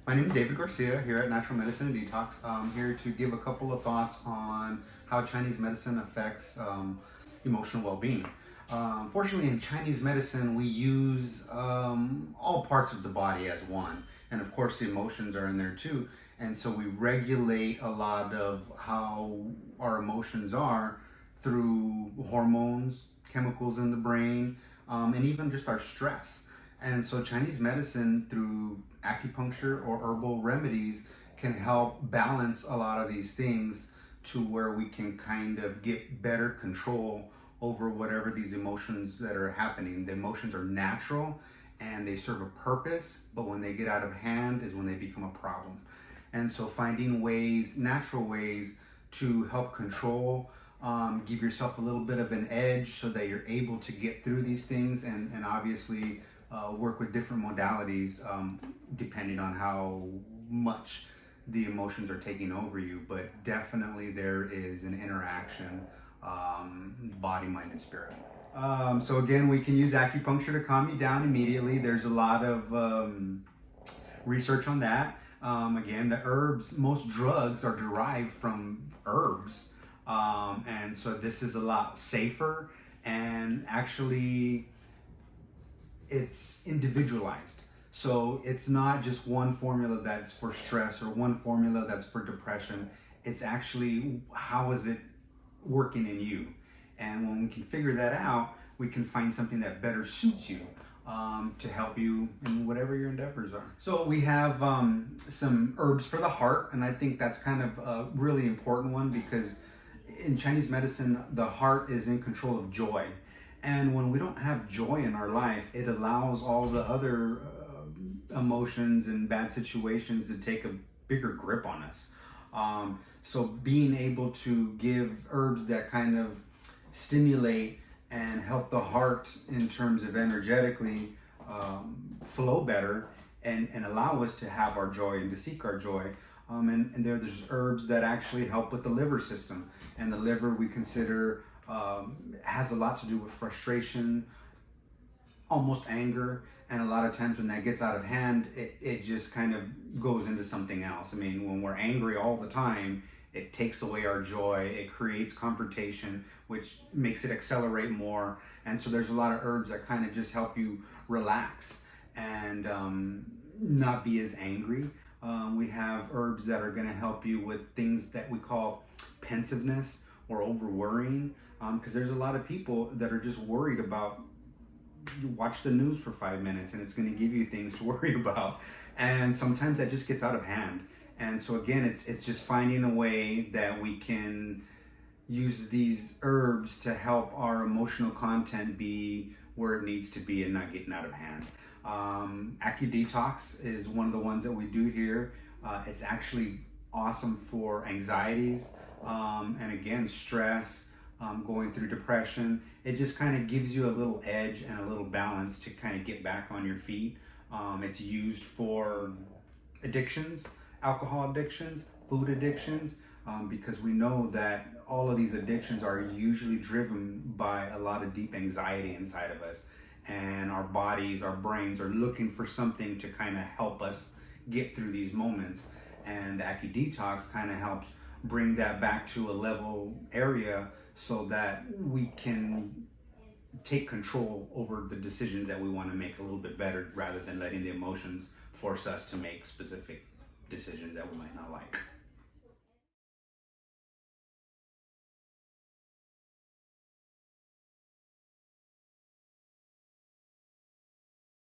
My name is David Garcia here at Natural Medicine and Detox. I'm here to give a couple of thoughts on how Chinese medicine affects emotional well-being. Fortunately, in Chinese medicine, we use all parts of the body as one, and of course, the emotions are in there too. And so we regulate a lot of how our emotions are through hormones, chemicals in the brain, and even just our stress. And so Chinese medicine through acupuncture or herbal remedies can help balance a lot of these things to where we can kind of get better control over whatever these emotions that are happening. The emotions are natural and they serve a purpose, but when they get out of hand is when they become a problem. And so finding ways, natural ways to help control, give yourself a little bit of an edge so that you're able to get through these things and obviously work with different modalities depending on how much the emotions are taking over you. But definitely there is an interaction, body, mind, and spirit. So again, we can use acupuncture to calm you down immediately. There's a lot of research on that. Again, the herbs, most drugs are derived from herbs. And so this is a lot safer and actually it's individualized. So it's not just one formula that's for stress or one formula that's for depression. It's actually how is it working in you. And when we can figure that out, we can find something that better suits you to help you in whatever your endeavors are. So we have some herbs for the heart, and I think that's kind of a really important one because in Chinese medicine, the heart is in control of joy. And when we don't have joy in our life, it allows all the other emotions and bad situations to take a bigger grip on us. So being able to give herbs that kind of stimulate and help the heart in terms of energetically flow better and allow us to have our joy and to seek our joy. And there's herbs that actually help with the liver system. And the liver we consider has a lot to do with frustration, almost anger, and a lot of times when that gets out of hand, it just kind of goes into something else. I mean, when we're angry all the time, it takes away our joy, it creates confrontation, which makes it accelerate more. And so there's a lot of herbs that kind of just help you relax and not be as angry. We have herbs that are going to help you with things that we call pensiveness or over worrying, because there's a lot of people that are just worried about, you watch the news for 5 minutes and it's going to give you things to worry about, and sometimes that just gets out of hand. And so again, it's just finding a way that we can use these herbs to help our emotional content be where it needs to be and not getting out of hand. AcuDetox is one of the ones that we do here. It's actually awesome for anxieties and again, stress, going through depression. It just kind of gives you a little edge and a little balance to kind of get back on your feet. It's used for addictions, alcohol addictions, food addictions, because we know that all of these addictions are usually driven by a lot of deep anxiety inside of us. And our bodies, our brains are looking for something to kind of help us get through these moments. And the AcuDetox kind of helps bring that back to a level area so that we can take control over the decisions that we want to make a little bit better rather than letting the emotions force us to make specific decisions that we might not like.